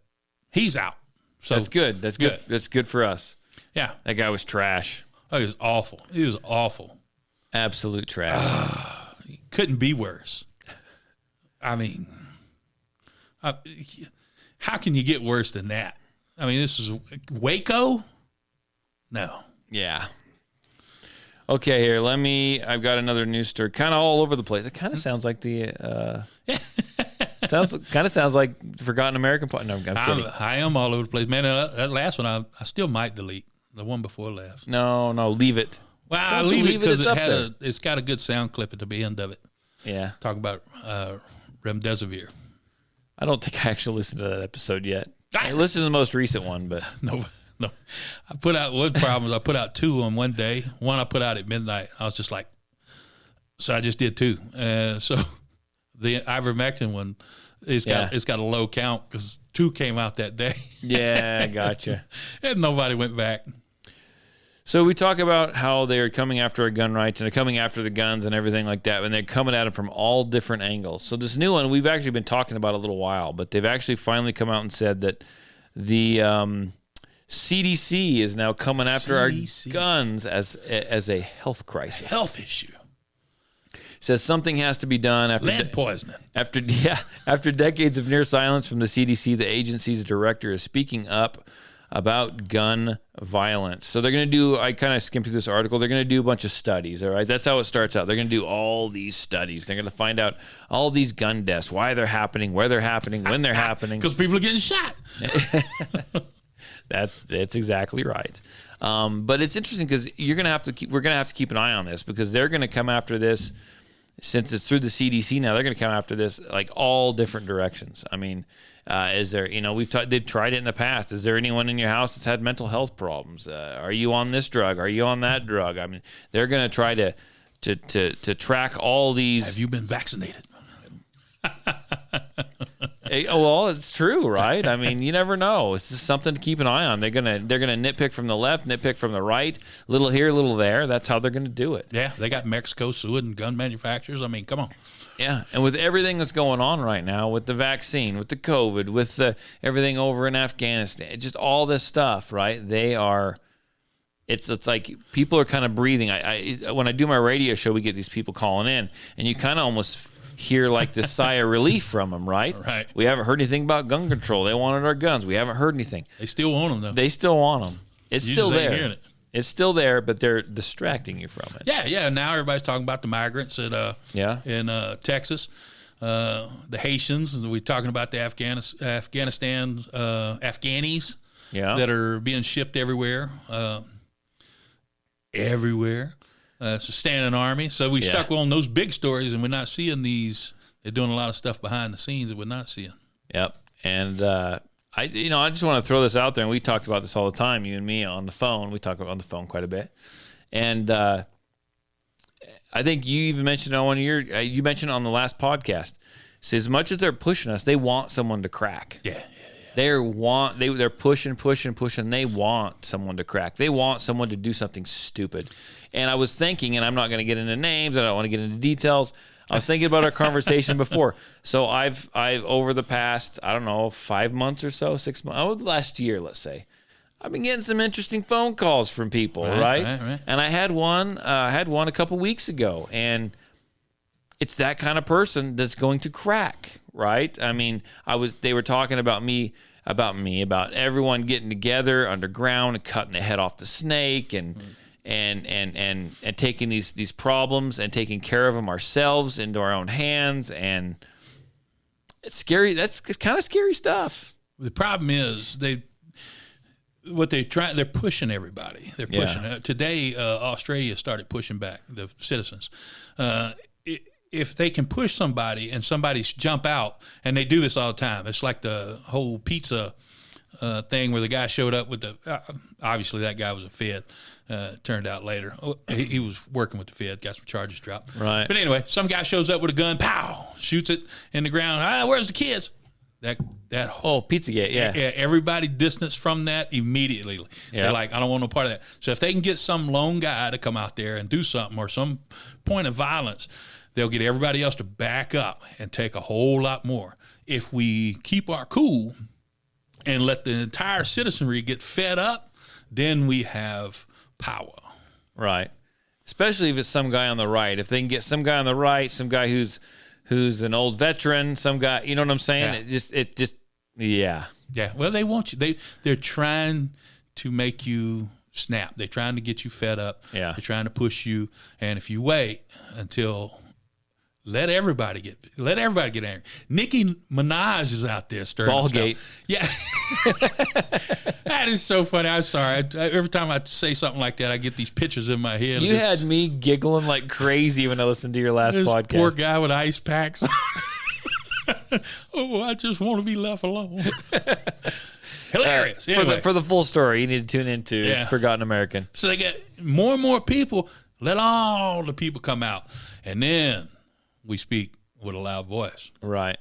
he's out. So that's good. That's good. That's good for us. Yeah, that guy was trash. Oh, he was awful. He was awful. Absolute trash. Couldn't be worse. I mean, how can you get worse than that? I mean, this is Waco? No. Yeah. Okay, here, I've got another news story, kind of all over the place. It kind of sounds like sounds like Forgotten American. No, I'm kidding. I am all over the place. Man, that last one, I still might delete. The one before last. No, leave it. Well, I leave it because it's got a good sound clip at the end of it. Yeah. Talking about remdesivir. I don't think I actually listened to that episode yet. I listened to the most recent one, but no. I put out one problem. I put out two on one day. One I put out at midnight. I was just like, so I just did two. So the ivermectin one, it's got a low count because two came out that day. Yeah, gotcha. And nobody went back. So we talk about how they're coming after our gun rights and they're coming after the guns and everything like that, and they're coming at them from all different angles. So this new one we've actually been talking about a little while, but they've actually finally come out and said that the CDC is now coming after our guns as a health crisis, a health issue. Says something has to be done after lead poisoning. After decades of near silence from the CDC, the agency's director is speaking up about gun violence. So they're going to do, I kind of skimmed through this article, they're going to do a bunch of studies, all right? That's how it starts out. They're going to do all these studies. They're going to find out all these gun deaths, why they're happening, where they're happening, when they're happening. Because people are getting shot. That's exactly right. But it's interesting because we're going to have to keep an eye on this because they're going to come after this. Since it's through the CDC now, they're going to come after this like all different directions. I mean, is there, they've tried it in the past. Is there anyone in your house that's had mental health problems? Are you on this drug? Are you on that drug? I mean, they're going to try to track all these. Have you been vaccinated? Well, it's true, right? I mean, you never know. It's just something to keep an eye on. They're gonna nitpick from the left, nitpick from the right, little here, little there. That's how they're gonna do it. Yeah, they got Mexico suing gun manufacturers. I mean, come on. Yeah, and with everything that's going on right now, with the vaccine, with the COVID, with the everything over in Afghanistan, just all this stuff, right? It's like people are kind of breathing. I when I do my radio show, we get these people calling in, and you kind of almost hear like this sigh of relief from them, right? Right. We haven't heard anything about gun control. They wanted our guns. We haven't heard anything. They still want them, though. They still want them. It's You still just ain't there. hearing it. It's still there, but they're distracting you from it. Yeah. Now everybody's talking about the migrants in Texas, the Haitians. We're talking about the Afghanistan Afghanis that are being shipped everywhere. It's a standing army. So we stuck on those big stories, and we're not seeing these. They're doing a lot of stuff behind the scenes that we're not seeing. Yep. And I just want to throw this out there, and we talked about this all the time, you and me on the phone. We talk on the phone quite a bit. And I think you even mentioned on one of you mentioned on the last podcast. So as much as they're pushing us, they want someone to crack. Yeah. They're pushing. They want someone to crack. They want someone to do something stupid. And I was thinking, and I'm not going to get into names. I don't want to get into details. I was thinking about our conversation before. So I've over the past, 5 months or so, 6 months, last year, let's say, I've been getting some interesting phone calls from people, right? And I had one a couple weeks ago, and it's that kind of person that's going to crack, right? I mean, they were talking about about everyone getting together underground and cutting the head off the snake and taking these problems and taking care of them ourselves into our own hands, and it's scary. It's kind of scary stuff. The problem is what they're pushing everybody. They're pushing. Today, Australia started pushing back the citizens. If they can push somebody and somebody's jump out, and they do this all the time. It's like the whole pizza thing where the guy showed up with the obviously that guy was a Fed. Turned out later he was working with the Fed, got some charges dropped. Right. But anyway, some guy shows up with a gun, pow, shoots it in the ground. Where's the kids? That Pizzagate, yeah. Everybody distanced from that immediately. Yeah. They're like, I don't want no part of that. So if they can get some lone guy to come out there and do something or some point of violence, they'll get everybody else to back up and take a whole lot more. If we keep our cool and let the entire citizenry get fed up, then we have power. Right. Especially if it's some guy on the right. If they can get some guy on the right, some guy who's an old veteran, some guy, you know what I'm saying? Yeah. Well, they want you. They're trying to make you snap. They're trying to get you fed up. Yeah. They're trying to push you. And if you wait until let everybody get angry. Nicki Minaj is out there stirring Ballgate. Stuff. Yeah. That is so funny. I'm sorry. Every time I say something like that, I get these pictures in my head. You had me giggling like crazy when I listened to your last podcast. Poor guy with ice packs. Oh, I just want to be left alone. Hilarious. Anyway. For the full story, you need to tune into Forgotten American. So they get more and more people. Let all the people come out. And then we speak with a loud voice. Right.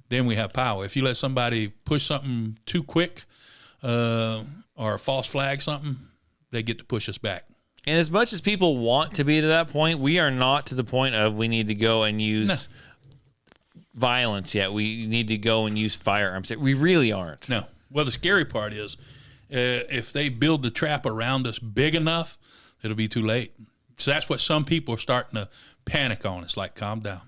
Then we have power. If you let somebody push something too quick or false flag something, they get to push us back. And as much as people want to be to that point, we are not to the point of we need to go and use violence yet. We need to go and use firearms. We really aren't. No. Well, the scary part is if they build the trap around us big enough, it'll be too late. So that's what some people are starting to panic on. It's like, calm down.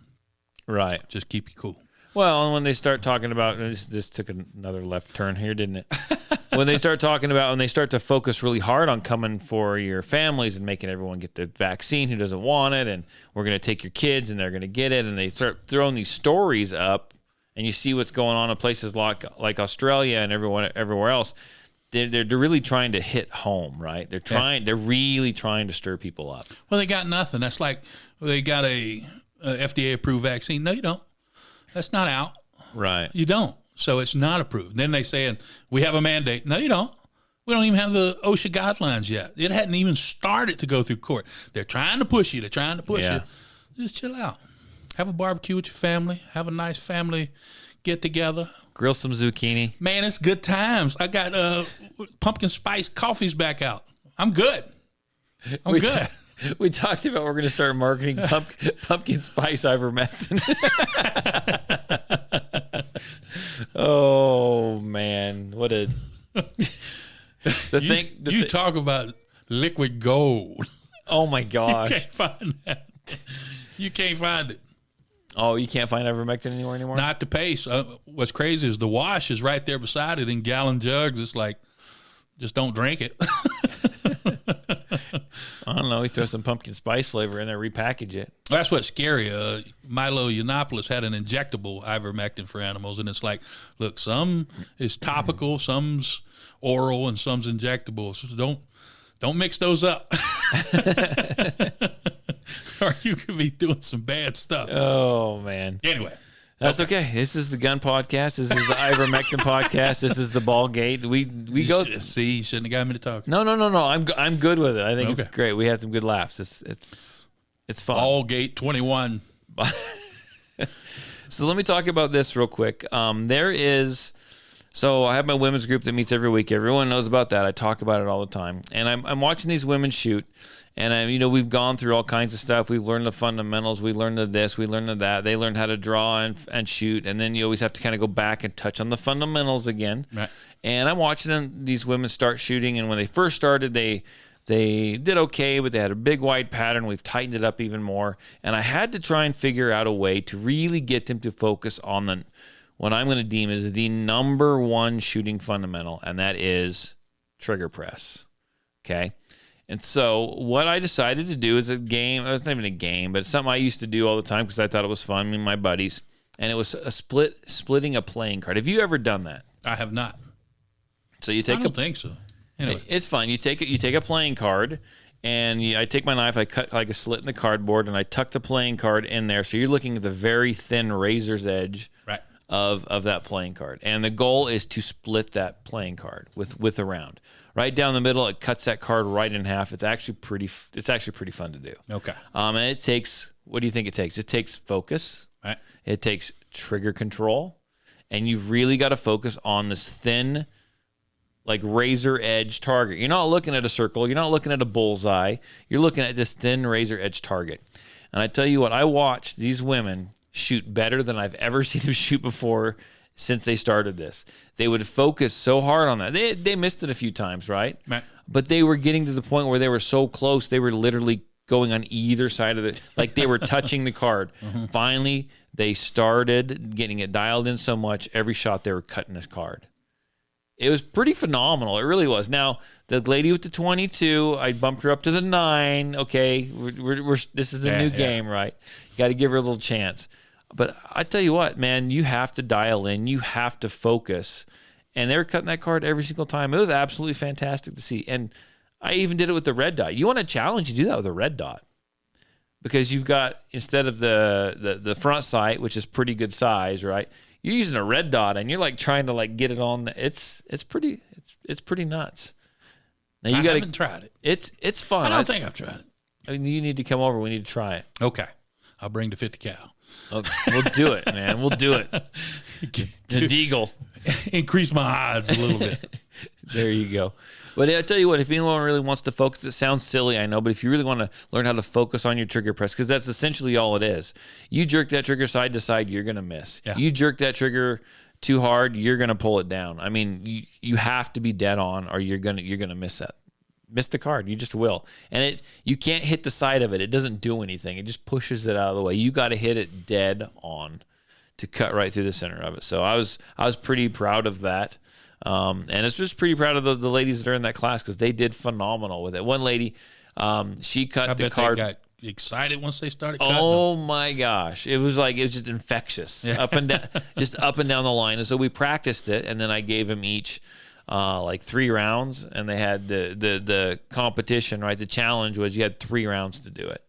Right. Just keep you cool. Well, and when they start talking about this took another left turn here, didn't it? When they start to focus really hard on coming for your families and making everyone get the vaccine who doesn't want it, and we're going to take your kids and they're going to get it, and they start throwing these stories up, and you see what's going on in places like Australia and everywhere else. They're really trying to hit home, right? They're really trying to stir people up. Well, they got nothing. That's like they got a FDA approved vaccine. No, you don't. That's not out. Right. You don't. So it's not approved. Then they saying we have a mandate. No, you don't. We don't even have the OSHA guidelines yet. It hadn't even started to go through court. They're trying to push you. They're trying to push you. Just chill out. Have a barbecue with your family. Have a nice family get together. Grill some zucchini. Man, it's good times. I got pumpkin spice coffees back out. I'm good. I'm good. We talked about we're going to start marketing pumpkin spice ivermectin. Oh man, what a talk about liquid gold. Oh my gosh, you can't find that. You can't find it. Oh, you can't find ivermectin anymore? Not the pace. What's crazy is the wash is right there beside it in gallon jugs. It's like, just don't drink it. I don't know. We throw some pumpkin spice flavor in there, repackage it. That's what's scary. Milo Yiannopoulos had an injectable ivermectin for animals, and it's like, look, some is topical, some's oral, and some's injectable. So don't mix those up, or you could be doing some bad stuff. Oh man. Anyway. That's okay. This is the Gun Podcast. This is the Ivermectin Podcast. This is the Ballgate. We go. See, you shouldn't have got me to talk. No. I'm good with it. I think it's great. We had some good laughs. It's fun. Ballgate 21. So let me talk about this real quick. So I have my women's group that meets every week. Everyone knows about that. I talk about it all the time. And I'm watching these women shoot. And we've gone through all kinds of stuff. We've learned the fundamentals. We learned the this. We learned the that. They learned how to draw and shoot. And then you always have to kind of go back and touch on the fundamentals again. Right. And I'm watching these women start shooting. And when they first started, they did okay, but they had a big wide pattern. We've tightened it up even more. And I had to try and figure out a way to really get them to focus on what I'm going to deem as the number one shooting fundamental, and that is trigger press. Okay. And so what I decided to do is a game. It's not even a game, but it's something I used to do all the time because I thought it was fun with my buddies. And it was splitting a playing card. Have you ever done that? I have not. So you take I don't think so. Anyway. It's fun. You take a playing card, and I take my knife, I cut like a slit in the cardboard, and I tuck the playing card in there. So you're looking at the very thin razor's edge of that playing card. And the goal is to split that playing card with a round. Right down the middle, it cuts that card right in half. It's actually pretty fun to do. Okay. And it takes, what do you think it takes? It takes focus. Right. It takes trigger control. And you've really got to focus on this thin, like razor edge target. You're not looking at a circle. You're not looking at a bullseye. You're looking at this thin razor edge target. And I tell you what, I watched these women shoot better than I've ever seen them shoot before since they started this. They would focus so hard on that. They missed it a few times, right? But they were getting to the point where they were so close, they were literally going on either side of it. Like they were touching the card. Finally, they started getting it dialed in so much, every shot they were cutting this card. It was pretty phenomenal. It really was. Now, the lady with the 22, I bumped her up to the 9. Okay, this is a new game, right? You got to give her a little chance. But I tell you what, man, you have to dial in. You have to focus. And they were cutting that card every single time. It was absolutely fantastic to see. And I even did it with the red dot. You want a challenge, you do that with a red dot. Because you've got, instead of the front sight, which is pretty good size, right? You're using a red dot, and you're like trying to like get it on. It's pretty nuts. Now I haven't tried it. It's fun. I don't think I've tried it. I mean, you need to come over. We need to try it. Okay. I'll bring the 50 cal. Okay. We'll do it, man. We'll do it. The Deagle. Increase my odds a little bit. There you go. But I tell you what, if anyone really wants to focus, it sounds silly, I know, but if you really want to learn how to focus on your trigger press, because that's essentially all it is. You jerk that trigger side to side, you're going to miss. Yeah. You jerk that trigger too hard, you're going to pull it down. I mean, you have to be dead on, or you're going to miss that. Miss the card. You just will. And you can't hit the side of it. It doesn't do anything. It just pushes it out of the way. You got to hit it dead on to cut right through the center of it. So I was pretty proud of that. And it's just pretty proud of the ladies that are in that class, because they did phenomenal with it. One lady, she cut the card. They got excited once they started cutting. Oh my gosh. It was just infectious. Up and down, just up and down the line. And so we practiced it, and then I gave them each like 3 rounds, and they had the competition, right? The challenge was you had 3 rounds to do it.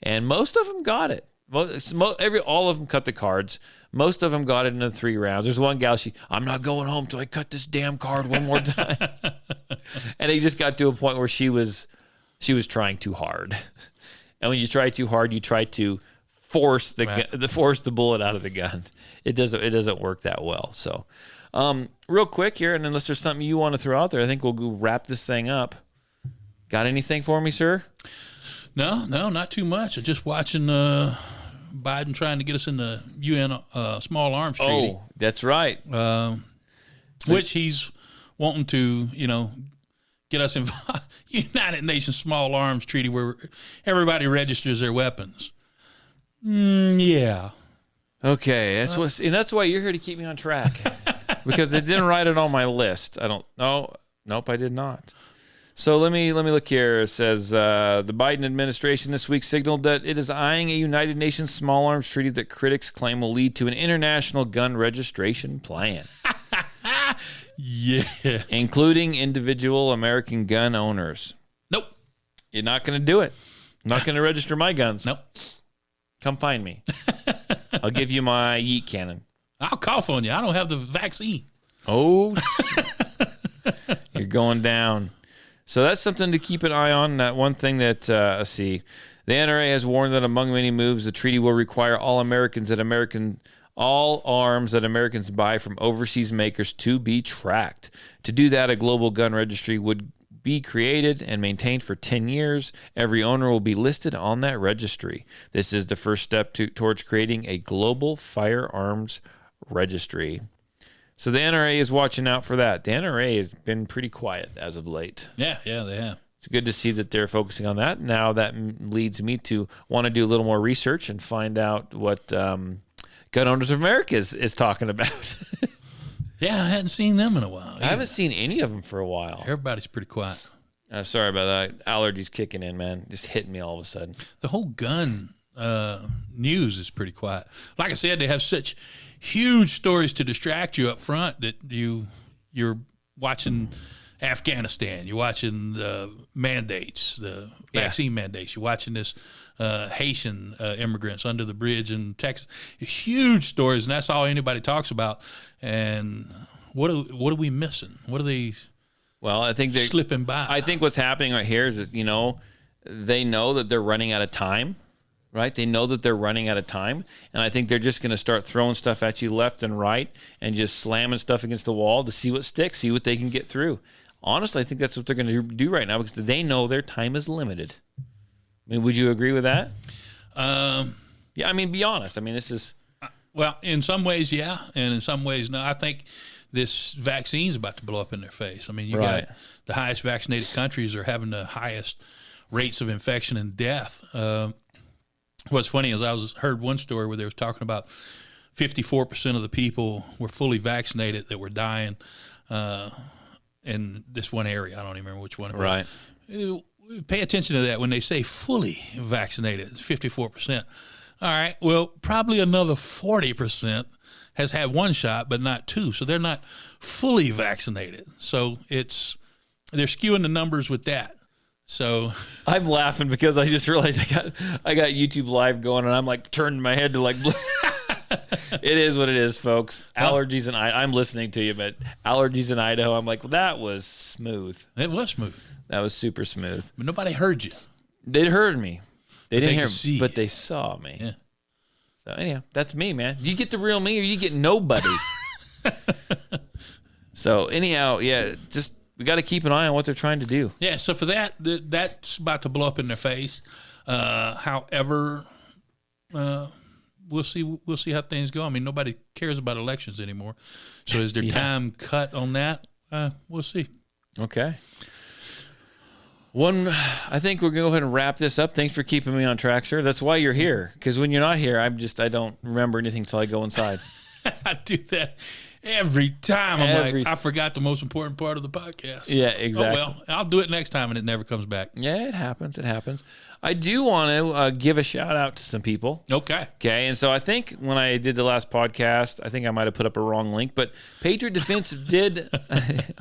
And most of them got it. All of them cut the cards. Most of them got it in the 3 rounds. There's one gal, I'm not going home till I cut this damn card one more time. And it just got to a point where she was trying too hard. And when you try too hard, you try to force the bullet out of the gun. It doesn't work that well. So, real quick here, and unless there's something you want to throw out there, I think we'll go wrap this thing up. Got anything for me, sir? No, not too much. I'm just watching Biden trying to get us in the UN small arms treaty. Oh, that's right. Which he's wanting to, get us involved. United Nations small arms treaty where everybody registers their weapons. Yeah. Okay, that's why you're here to keep me on track, because they didn't write it on my list. Nope, I did not. So let me look here. It says the Biden administration this week signaled that it is eyeing a United Nations small arms treaty that critics claim will lead to an international gun registration plan. Yeah. Including individual American gun owners. Nope. You're not going to do it. I'm not going to register my guns. Nope. Come find me. I'll give you my yeet cannon. I'll cough on you. I don't have the vaccine. Oh, you're going down. So that's something to keep an eye on. That one thing that, let's see. The NRA has warned that among many moves, the treaty will require all arms that Americans buy from overseas makers to be tracked. To do that, a global gun registry would be created and maintained for 10 years. Every owner will be listed on that registry. This is the first step towards creating a global firearms registry. So the NRA is watching out for that. The NRA has been pretty quiet as of late. Yeah, they have. It's good to see that they're focusing on that. Now that leads me to want to do a little more research and find out what Gun Owners of America is talking about. Yeah, I hadn't seen them in a while. I haven't seen any of them for a while. Everybody's pretty quiet. Sorry about that. Allergies kicking in, man. Just hitting me all of a sudden. The whole gun news is pretty quiet. Like I said, they have such huge stories to distract you up front that you're watching Afghanistan. You're watching the mandates, the vaccine mandates. You're watching this Haitian immigrants under the bridge in Texas. Huge stories, and that's all anybody talks about. And what are we missing? What are they? Well, I think they're slipping by. I think what's happening right here is that, they know that they're running out of time, right? They know that they're running out of time, and I think they're just going to start throwing stuff at you left and right and just slamming stuff against the wall to see what sticks, see what they can get through. Honestly, I think that's what they're going to do right now because they know their time is limited. I mean, would you agree with that? Yeah, I mean, be honest. I mean, this is... Well, in some ways, yeah, and in some ways, no. I think this vaccine's about to blow up in their face. I mean, you got the highest vaccinated countries are having the highest rates of infection and death. What's funny is I heard one story where they was talking about 54% of the people were fully vaccinated that were dying in this one area. I don't even remember which one it was. Right. Pay attention to that when they say fully vaccinated. It's 54%. All right. Well, probably another 40% has had one shot, but not two. So they're not fully vaccinated. So they're skewing the numbers with that. So I'm laughing because I just realized I got YouTube Live going, and I'm like turning my head to like. It is what it is, folks. Allergies in I'm listening to you, but allergies in Idaho. I'm like, well, that was smooth. It was smooth. That was super smooth. But nobody heard you. They heard me. They didn't hear me, but you. they saw me. Yeah. So anyhow, that's me, man. You get the real me, or you get nobody. So anyhow, yeah, just. We got to keep an eye on what they're trying to do. Yeah, so for that's about to blow up in their face. However, we'll see how things go. I mean, nobody cares about elections anymore. So is their time cut on that? We'll see. Okay. I think we're going to go ahead and wrap this up. Thanks for keeping me on track, sir. That's why you're here. Because when you're not here, I don't remember anything until I go inside. I do that every time. I forgot the most important part of the podcast. Yeah, exactly. Oh, well, I'll do it next time, and it never comes back. Yeah, it happens. It happens. I do want to give a shout out to some people. Okay. And so I think when I did the last podcast, I think I might have put up a wrong link, but Patriot Defense did.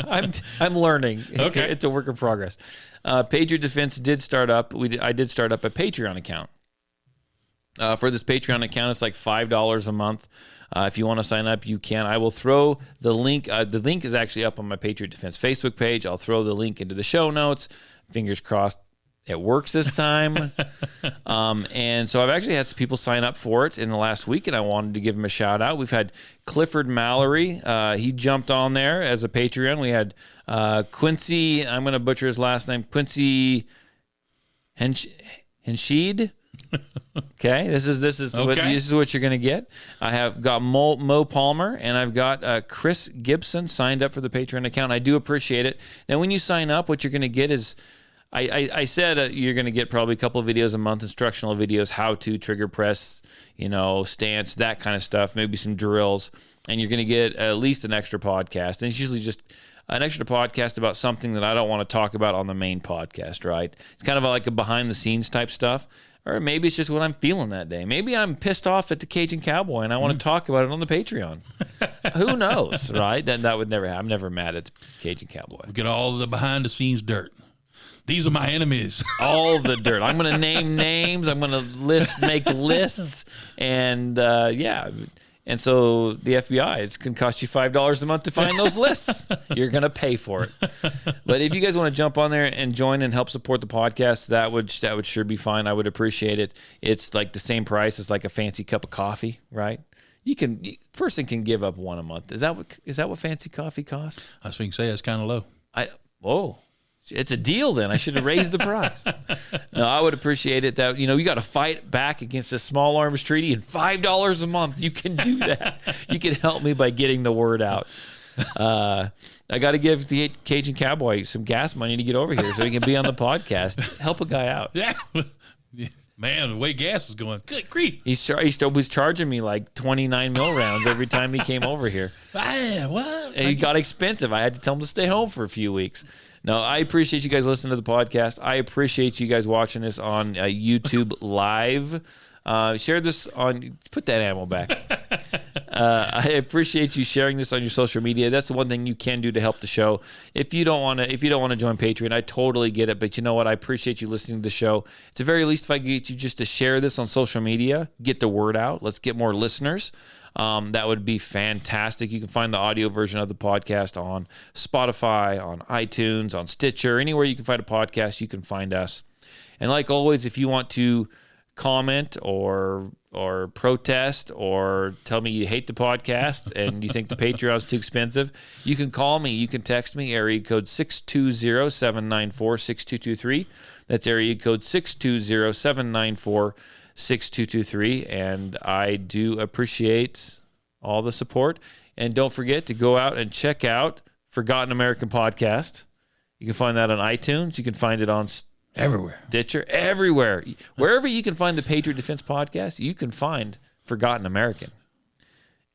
I'm learning. Okay. It's a work in progress. Patriot Defense did start up. I did start up a Patreon account. For this Patreon account, it's like $5 a month. If you want to sign up, you can. I will throw the link. The link is actually up on my Patriot Defense Facebook page. I'll throw the link into the show notes. Fingers crossed it works this time. And so I've actually had some people sign up for it in the last week, and I wanted to give them a shout out. We've had Clifford Mallory. He jumped on there as a Patreon. We had Quincy. I'm going to butcher his last name. Quincy Hensheed. Okay, this is what you're going to get. I have got Mo Palmer, and I've got Chris Gibson signed up for the Patreon account. I do appreciate it. Now, when you sign up, what you're going to get is, I said you're going to get probably a couple of videos a month, instructional videos, how to trigger press, stance, that kind of stuff, maybe some drills, and you're going to get at least an extra podcast. And it's usually just an extra podcast about something that I don't want to talk about on the main podcast, right? It's kind of like a behind-the-scenes type stuff. Or maybe it's just what I'm feeling that day. Maybe I'm pissed off at the Cajun Cowboy and I want to talk about it on the Patreon. Who knows, right? That would never happen. I'm never mad at the Cajun Cowboy. We get all the behind-the-scenes dirt. These are my enemies. All the dirt. I'm going to name names. I'm going to make lists. And, And so the FBI, it's going to cost you $5 a month to find those lists. You're going to pay for it. But if you guys want to jump on there and join and help support the podcast, that would sure be fine. I would appreciate it. It's like the same price as like a fancy cup of coffee, right? Person can give up one a month. Is that what fancy coffee costs? I was going to say it's kind of low. It's a deal then. I should have raised the price. No, I would appreciate it that, you got to fight back against the small arms treaty, and $5 a month, you can do that. You can help me by getting the word out. I got to give the Cajun Cowboy some gas money to get over here so he can be on the podcast. Help a guy out. Yeah. Man, the way gas is going, good grief. He was charging me like 29 mil rounds every time he came over here. What? And it got expensive. I had to tell him to stay home for a few weeks. No, I appreciate you guys listening to the podcast. I appreciate you guys watching this on YouTube Live. Share this on. Put that ammo back. I appreciate you sharing this on your social media. That's the one thing you can do to help the show. If you don't want to join Patreon, I totally get it. But you know what? I appreciate you listening to the show. At the very least, if I could get you just to share this on social media, get the word out. Let's get more listeners. That would be fantastic. You can find the audio version of the podcast on Spotify, on iTunes, on Stitcher, anywhere you can find a podcast, you can find us. And like always, if you want to comment or protest or tell me you hate the podcast and you think the Patreon's too expensive, you can call me. You can text me, area code 620-794-6223. That's area code 620-794-6223. And I do appreciate all the support. And don't forget to go out and check out Forgotten American Podcast. You can find that on iTunes. You can find it on Everywhere. Ditcher, everywhere. Wherever you can find the Patriot Defense Podcast, you can find Forgotten American.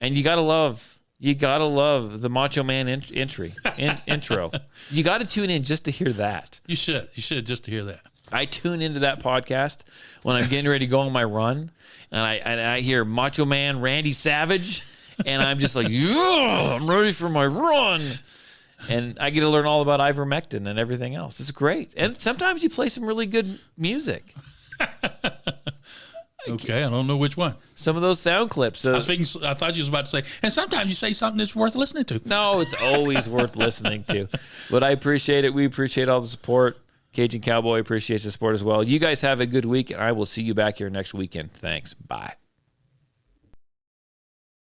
And you gotta love the Macho Man intro. You gotta tune in just to hear that. You should just to hear that. I tune into that podcast when I'm getting ready to go on my run, and I hear Macho Man Randy Savage, and I'm just like, yeah, I'm ready for my run. And I get to learn all about ivermectin and everything else. It's great. And sometimes you play some really good music. Okay, I don't know which one. Some of those sound clips. I thought you was about to say, and sometimes you say something that's worth listening to. No, it's always worth listening to. But I appreciate it. We appreciate all the support. Cajun Cowboy appreciates the support as well. You guys have a good week, and I will see you back here next weekend. Thanks. Bye.